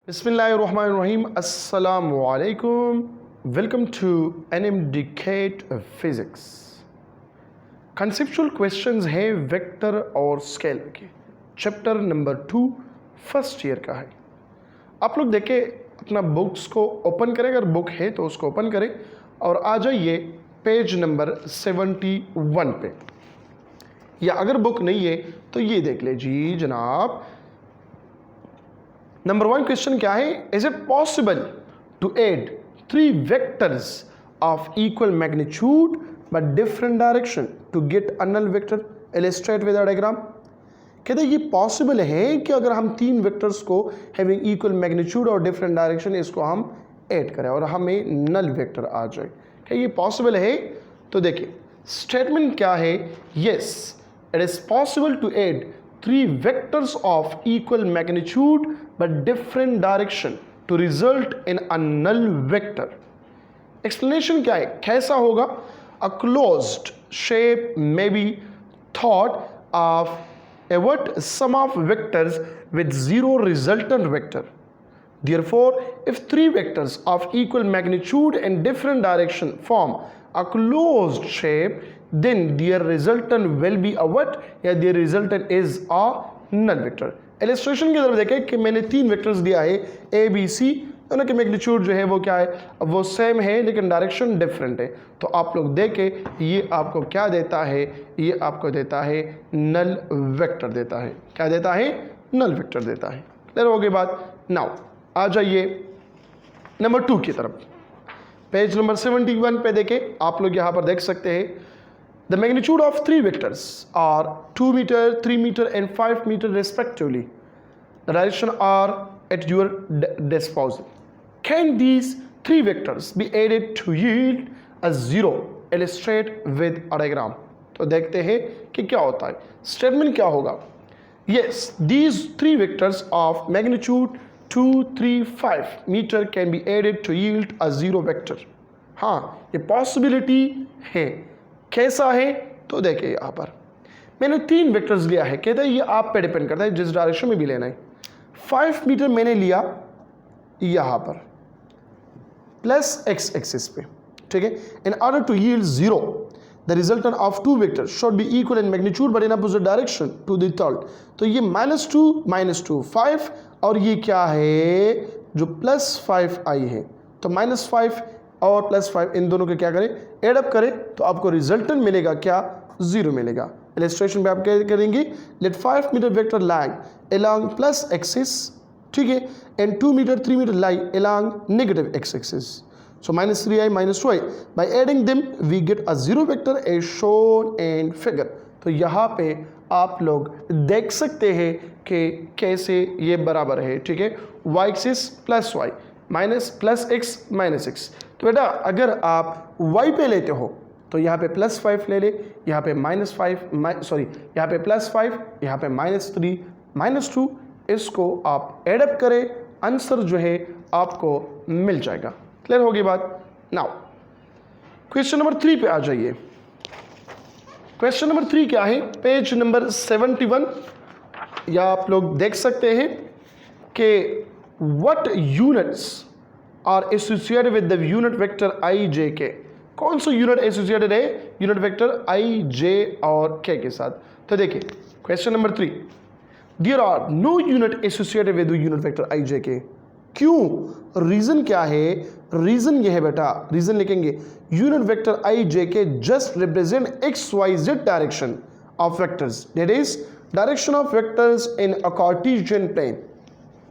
Bismillahirrahmanirrahim. Assalamu alaikum. Welcome to NMDCAT Physics. Conceptual questions है vector और scale के chapter number 2 first year का है। आप लोग देखें, अपना बुक्स को ओपन करें, अगर बुक है तो उसको ओपन करें और आ जाइए पेज नंबर 71 पे, या अगर बुक नहीं है तो ये देख लीजिए जनाब। नंबर 1 क्वेश्चन क्या है? Is it possible to add 3 vectors of equal magnitude but different direction to get a null vector? Illustrate with a diagram. कहते हैं ये पॉसिबल है कि अगर हम 3 वेक्टर्स को हैविंग इक्वल मैग्नीट्यूड और डिफरेंट डायरेक्शन इसको हम ऐड करें और हमें नल वेक्टर आ जाए। क्या ये पॉसिबल है? तो देखिए स्टेटमेंट क्या है। Yes, it is possible to add 3 vectors of equal magnitude but different direction to result in a null vector. Explanation क्या है, कैसा होगा? A closed shape may be thought of a what sum of vectors with 0 resultant vector. Therefore, if 3 vectors of equal magnitude and different direction form a closed shape, then their resultant will be a what? या their resultant is a null vector. Illustration की तरफ देखें कि मैंने 3 vectors दिया है A B C, दोनों के मैग्नीट्यूड जो है वो क्या है, वो सेम है लेकिन डायरेक्शन डिफरेंट है। तो आप लोग देखें ये आपको क्या देता है, ये आपको देता है नल वेक्टर देता है। क्या देता है? नल वेक्टर देता है। क्लियर हो गई बात? नाउ आ जाइए नंबर 2 की तरफ। पेज नंबर 71 पे देखें, आप लोग यहाँ पर देख सकते हैं the magnitude of 3 vectors are 2 meter, 3 meter and 5 meter respectively. The direction are at your disposal. Can these 3 vectors be added to yield a 0? Illustrate with a diagram. तो देखते हैं कि क्या होता है। स्टेटमेंट क्या होगा? Yes, these 3 vectors of magnitude 2, 3, 5 meter can be added to yield a 0 vector. हाँ, ये पॉसिबिलिटी है। कैसा है? तो देखिए यहाँ पर मैंने 3 वेक्टर्स लिया है। कहते हैं ये आप पे डिपेंड करता है जिस डायरेक्शन में भी लेना है। 5 मीटर मैंने लिया यहाँ पर प्लस एक्स एक्सिस पे, ठीक है। In order to yield 0 the resultant of 2 vectors should be equal in magnitude but in opposite direction to the third. तो ये -2 5 और ये क्या है जो +5 आई है, तो -5 और +5 इन दोनों के क्या करें, एडअप करें तो आपको रिजल्टेंट मिलेगा क्या? 0 मिलेगा। इलस्ट्रेशन पे आप क्या करेंगे? Let 5 metre vector lying along plus axis, ठीक है, and 2 metre 3 metre lie along negative x axis. So -3i -2i by adding them we get a 0 vector as shown in figure. तो यहाँ पे आप लोग देख सकते हैं कि कैसे ये बराबर है, ठीक है। y axis plus y minus plus x minus x. तो बेटा अगर आप y पे लेते हो तो यहाँ पे +5 ले ले, यहाँ पे -5 यहाँ पे +5, यहाँ पे -3 -2, इसको आप एडअप करें, आंसर जो है आपको मिल जाएगा। क्लियर होगी बात? नाउ क्वेश्चन नंबर 3 पे आ जाइए। क्वेश्चन नंबर 3 क्या है? पेज नंबर 71 या आप लोग देख सकते हैं कि what units are associated with the unit vector I J K. कौन सा यूनिट एसोसिएटेड है यूनिट वेक्टर आई जे और के के साथ? तो देखिए question number 3, there are no unit associated with unit vector I J K. क्यों? रीजन क्या है? रीजन ये है बेटा, रीजन लिखेंगे unit vector I J k just represent x y z direction of vectors, that is direction of vectors in a Cartesian plane,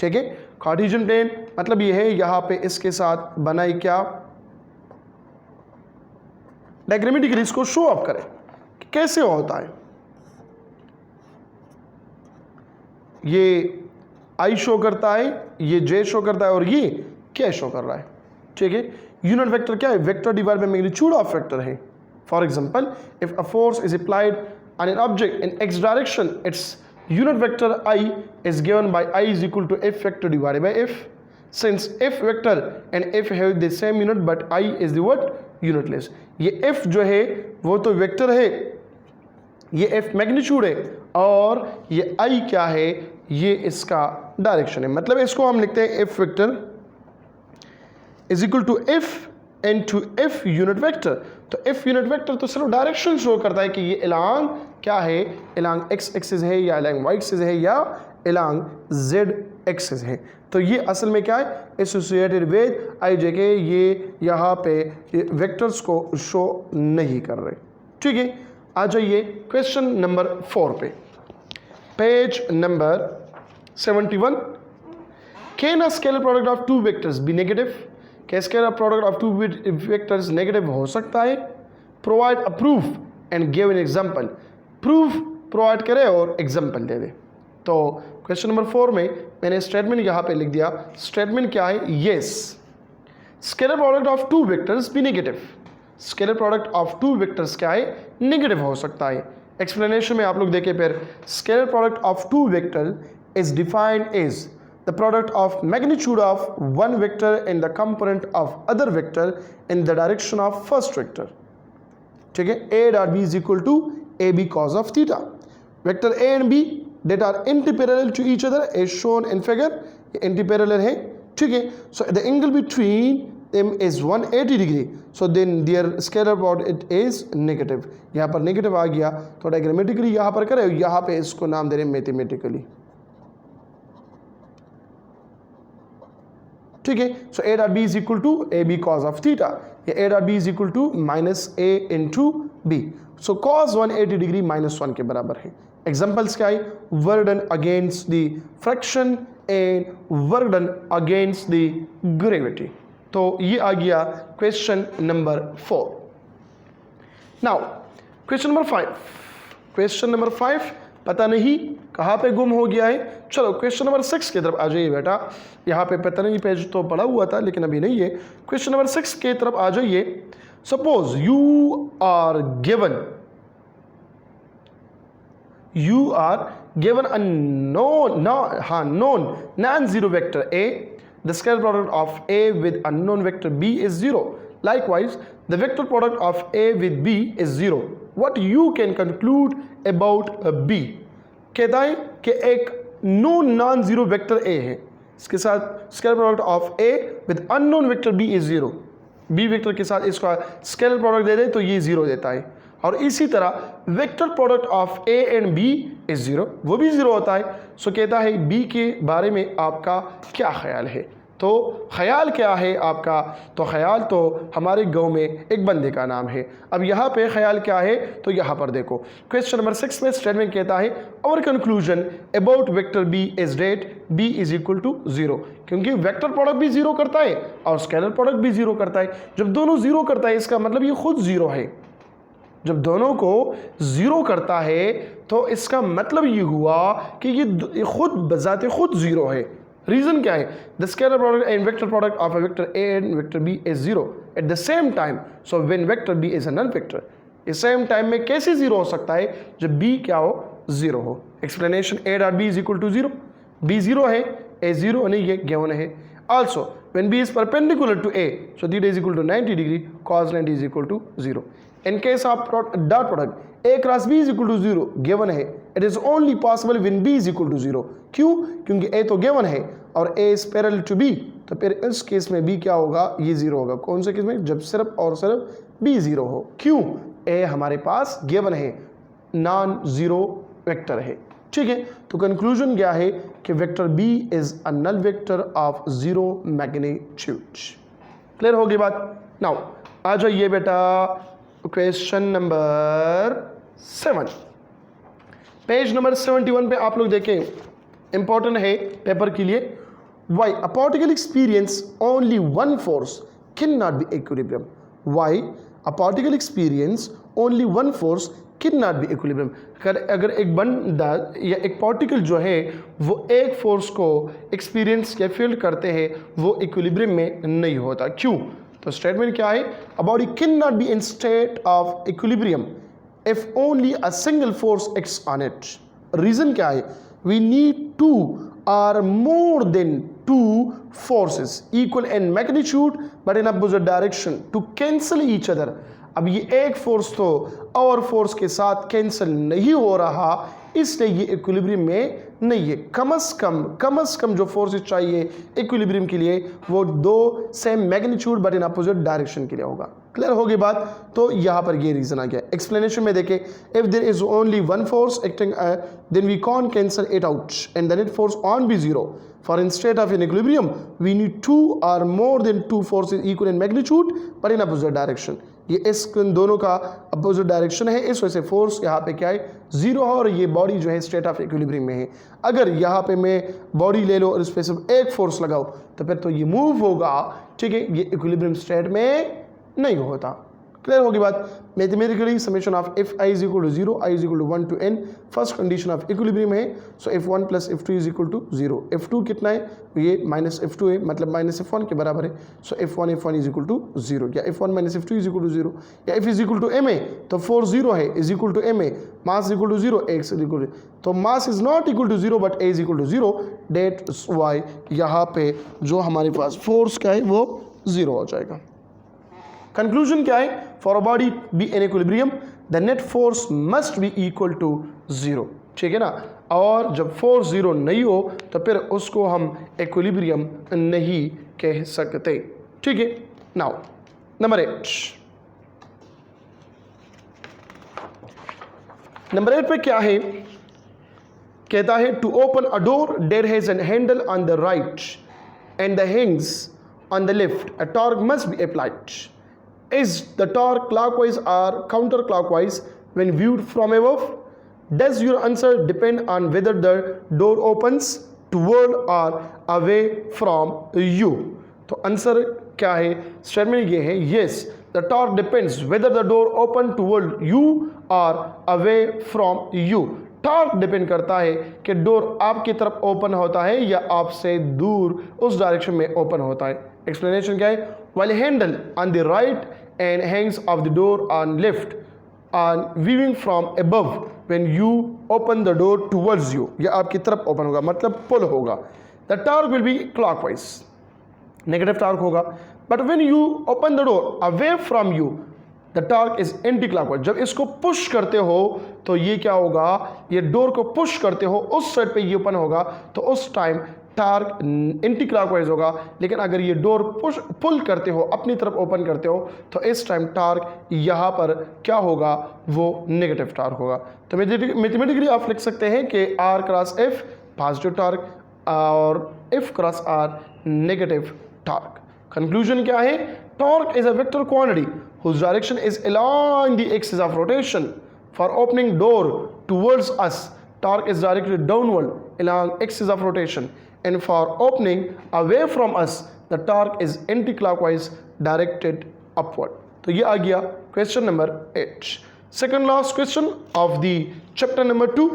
ठीक है। Cartesian plane मतलब ये है, यहाँ पे इसके साथ बनाई क्या डायग्रामेटिकली इसको शो अप करें कि कैसे होता है। ये आई शो करता है, ये जे शो करता है और ये क्या शो कर रहा है, ठीक है। यूनिट वेक्टर क्या है? Vector divide by magnitude of vector है। For example if a force is applied on an object in X direction, its unit vector I is given by I is equal to f vector divided by f. Since f vector and f have the same unit but I is the what? Unitless. ये f जो है वो तो vector है, ये f magnitude है और ये I क्या है? ये इसका डायरेक्शन है। मतलब इसको हम लिखते हैं F vector is equal to F into F unit vector. तो एफ यूनिट वेक्टर तो सिर्फ डायरेक्शन शो करता है कि ये अलोंग क्या है, अलोंग एक्स एक्सिस है या अलोंग वाई एक्सिस है या अलोंग जेड एक्सिस है। तो ये असल में क्या है, एसोसिएटेड विद आई जे के, ये यहाँ पे वेक्टर्स को शो नहीं कर रहे। ठीक है, आ जाइए क्वेश्चन नंबर 4 पे, page number 71। Can a scalar product of two vectors be negative? क्या scalar product of two vectors negative हो सकता है? Provide a proof and give an example. Proof provide करे और एग्जांपल दे दे। तो क्वेश्चन नंबर 4 में मैंने स्टेटमेंट यहाँ पे लिख दिया। स्टेटमेंट क्या है? Yes, scalar product of two vectors be negative. Scalar product of two vectors क्या है? नेगेटिव हो सकता है। एक्सप्लेनेशन में आप लोग देखें फिर, scalar product of two vector is defined as the product of magnitude of one vector and the component of other vector in the direction of first vector। ठीक है, a dot b is equal to ab cos of theta। vector a and b that are antiparallel to each other as shown in figure, antiparallel है। ठीक है, so the angle between them is 180 degree, so then their scalar product is negative। यहाँ पर negative आ गया तो diagrammatically यहाँ पर करें, यहाँ पे इसको नाम दे रहे मैथमेटिकली। ठीक है, so a dot b is equal to a b cos of theta, या a dot b is equal to minus a into b. So cos 180 degree -1 के बराबर है। एग्जाम्पल्स क्या है? Work done against the friction and work done against the gravity. तो ये आ गया question number 4। Now question number 5। Question number 5 पता नहीं कहाँ पे गुम हो गया है। चलो क्वेश्चन नंबर 6 की तरफ आ जाइए बेटा। यहाँ पे पता नहीं पेज तो पड़ा हुआ था लेकिन अभी नहीं है। क्वेश्चन नंबर 6 की तरफ आ जाइए। Suppose you are given a non non zero vector a, the scalar product of a with unknown vector b is 0। Likewise, the vector product of a with b is 0। What you can conclude about b? कहता है कि एक non zero vector a है, इसके साथ scalar product of a with unknown vector b is 0। b vector के साथ इसका स्केलर प्रोडक्ट दे दे तो ये 0 देता है। और इसी तरह vector product of a and b is 0, वो भी 0 होता है। सो कहता है b के बारे में आपका क्या ख्याल है? तो ख्याल क्या है आपका? तो ख्याल तो हमारे गांव में एक बंदे का नाम है। अब यहाँ पे ख्याल क्या है? तो यहाँ पर देखो क्वेश्चन नंबर 6 में स्टेटमेंट कहता है our conclusion about vector b is that b is equal to 0। क्योंकि वेक्टर प्रोडक्ट भी 0 करता है और स्केलर प्रोडक्ट भी 0 करता है। जब दोनों 0 करता है इसका मतलब ये खुद 0 है। जब दोनों को 0 करता है तो इसका मतलब ये हुआ कि ये खुद बजाते खुद 0 है। रीजन क्या है? The scalar product and vector product of a vector a and vector b is 0 at the same time. So when vector b is a null vector, इस सेम टाइम में कैसे 0 हो सकता है? जब बी क्या हो? 0 हो। Explanation a dot b is equal to 0। B 0 है, ए 0 नहीं है, गिवन है। Also when b is perpendicular to a, so theta is equal to 90 degree, cos 90 is equal to 0। In case of dot product a cross b is equal to 0 given है, it is only possible when b is equal to 0। क्यों? क्योंकि a तो given है और a is parallel to b, तो फिर इस case में b क्या होगा? ये 0 होगा। कौन से केस में? जब सिर्फ और सिर्फ b 0 हो। क्यों? a हमारे पास given है, नॉन जीरो वेक्टर है। ठीक है, तो कंक्लूजन क्या है कि vector b is a null vector of 0 magnitude. Clear होगी बात? नाउ आ जाइए बेटा क्वेश्चन नंबर 7, पेज नंबर 71 पे आप लोग देखें, इंपॉर्टेंट है पेपर के लिए। Why a particle experience only one force can not B equilibrium. Why a particle experience only one force can not B equilibrium. अगर एक बंदा या एक पार्टिकल जो है वो एक फोर्स को एक्सपीरियंस या फील करते हैं, वो इक्विलिब्रियम में नहीं होता। क्यों? तो स्टेटमेंट क्या है? A body can not be in state of equilibrium if only a single force acts on it. Reason क्या है? We need two or more than two forces equal in magnitude but in opposite direction to cancel each other अब ये एक force तो और force के साथ cancel नहीं हो रहा, इसलिए ये इक्विलिब्रियम में नहीं है। कम से कम जो फोर्सेस चाहिए इक्विलिब्रियम के लिए वो दो same magnitude but in opposite direction के लिए होगा। क्लियर होगी बात? तो यहाँ पर ये रीजन आ गया। एक्सप्लेनेशन में देखें, if there is only one force acting then we can cancel it out and the net force on be zero. For in state of equilibrium, we need two or more than two forces equal in magnitude but in opposite direction. ये इस दोनों का opposite direction है, इस वजह से force यहाँ पे क्या है, जीरो है, और ये बॉडी जो है स्टेट ऑफ इक्विलिब्रियम में है। अगर यहाँ पे मैं बॉडी ले लो और इस पर सिर्फ एक फोर्स लगाओ तो फिर तो ये मूव होगा, ठीक है, ये इक्विलिब्रियम स्टेट में नहीं होता। क्लियर होगी बात? Mathematically summation of if i is equal to zero, i is equal to 1 to n first condition of equilibrium है। So f1 plus f2 is equal to zero. f2 कितना है? ये minus f2 है, मतलब minus f1 के बराबर है। So f1 is equal to zero, या f1 minus f2 is equal to zero, या f is equal to m है तो 4 जीरो है इज इक्वल टू m है, mass equal to zero, x is equal to, तो mass is not equal to zero but a is equal to zero. That's why यहाँ पे जो हमारे पास force क्या है वो जीरो हो जाएगा। कंक्लूजन क्या है? For a body be in equilibrium the net force must be equal to zero, ठीक है ना। और जब फोर्स जीरो नहीं हो तो फिर उसको हम इक्विलिब्रियम नहीं कह सकते, ठीक है। नाउ नंबर 8, नंबर 8 पे क्या है? कहता है to open a door there has an handle on the right end the hinges on the left, a torque must be applied. Is the torque clockwise or counterclockwise when viewed from above? Does your answer depend on whether the door opens toward or away from you? तो answer क्या है? Statement ये है, yes, the torque depends whether the door open toward you or away from you. Torque depend करता है कि door आपकी तरफ ओपन होता है या आपसे दूर उस डायरेक्शन में ओपन होता है। एक्सप्लेनेशन क्या है? while handle on the right and hangs of the door on left on viewing from above when you open the door towards you, या आपकी तरफ ओपन होगा मतलब पुल होगा, the torque will be clockwise, negative torque होगा। but when you open the door away from you the torque is anti clockwise. जब इसको push करते हो तो ये क्या होगा, ये डोर को पुश करते हो उस साइड पे ये ओपन होगा तो उस टाइम टार्क एंटी क्लॉकवाइज होगा। लेकिन अगर ये डोर पुश पुल करते हो, अपनी तरफ ओपन करते हो, तो इस टाइम टार्क यहाँ पर क्या होगा, वो नेगेटिव टार्क होगा। तो मैथमेटिकली आप लिख सकते हैं कि R cross F positive torque और F cross R negative torque. Conclusion क्या है? Torque is a vector quantity whose direction is along the axis of rotation. For opening door towards us, torque is directed downward along axis of rotation, and for opening away from us, the torque is anti-clockwise directed upward. तो ये आ गया question number 8। Second last question of the chapter number 2,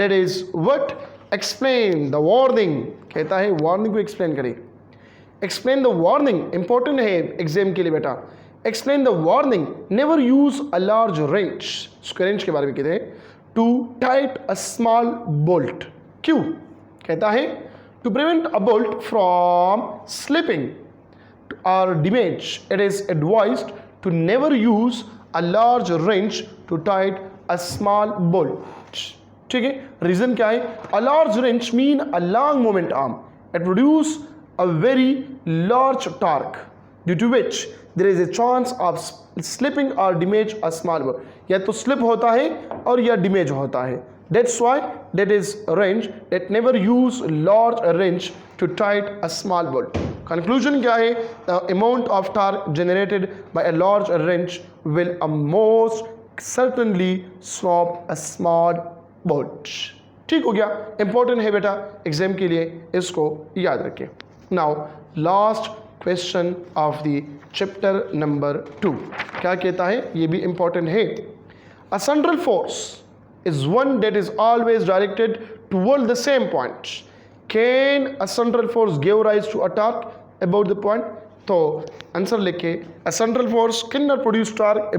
that is what? Explain the warning। कहता है warning को explain करें। Explain the warning important है exam के लिए बेटा। Explain the warning, never use a large wrench, square wrench के बारे में कहते हैं, to tight a small bolt. क्यों? कहता है to prevent a bolt from slipping और damage it is advised to never use a large wrench to tight a small bolt. ठीक है, रीजन क्या है? A large wrench mean a long moment arm, it produce a very large torque due to which there is a chance of slipping or damage a small bolt। या तो slip होता है और या डैमेज होता है। That's why that is a wrench that never use large wrench to tight a small bolt। Conclusion क्या है? The amount of torque generated by a large wrench will most certainly stop a small bolt। ठीक हो गया, important है बेटा exam के लिए, इसको याद रखें। Now last question of the chapter number 2 क्या कहता है, ये भी इंपॉर्टेंट है। A central force is one that is always directed toward the same point. Can a central force give rise to a torque about the point? तो answer लिखे, a central force can not produce torque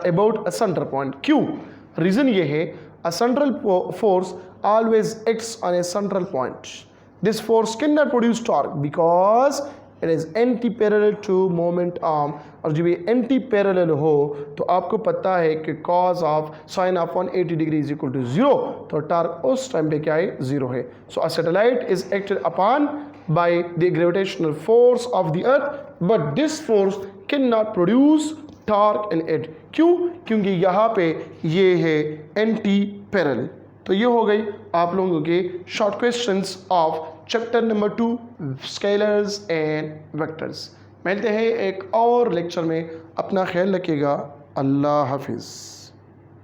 about a center point. क्यों? Reason ये है, a central force always acts on a central point. This force cannot produce torque because it is anti parallel to moment arm. और जब ये anti parallel हो तो आपको पता है कि cos of sine of 180 degree is equal to 0, तो टार्क उस टाइम पे क्या है, 0 है। So a satellite is acted upon by the gravitational force of the earth, but this force can not produce torque in it. क्यों? क्योंकि यहाँ पे ये है एंटी पैरेलल। तो ये हो गई आप लोगों के short questions of chapter number 2 scalars and vectors. मिलते हैं एक और लेक्चर में, अपना ख्याल रखिएगा। अल्लाह हाफिज़।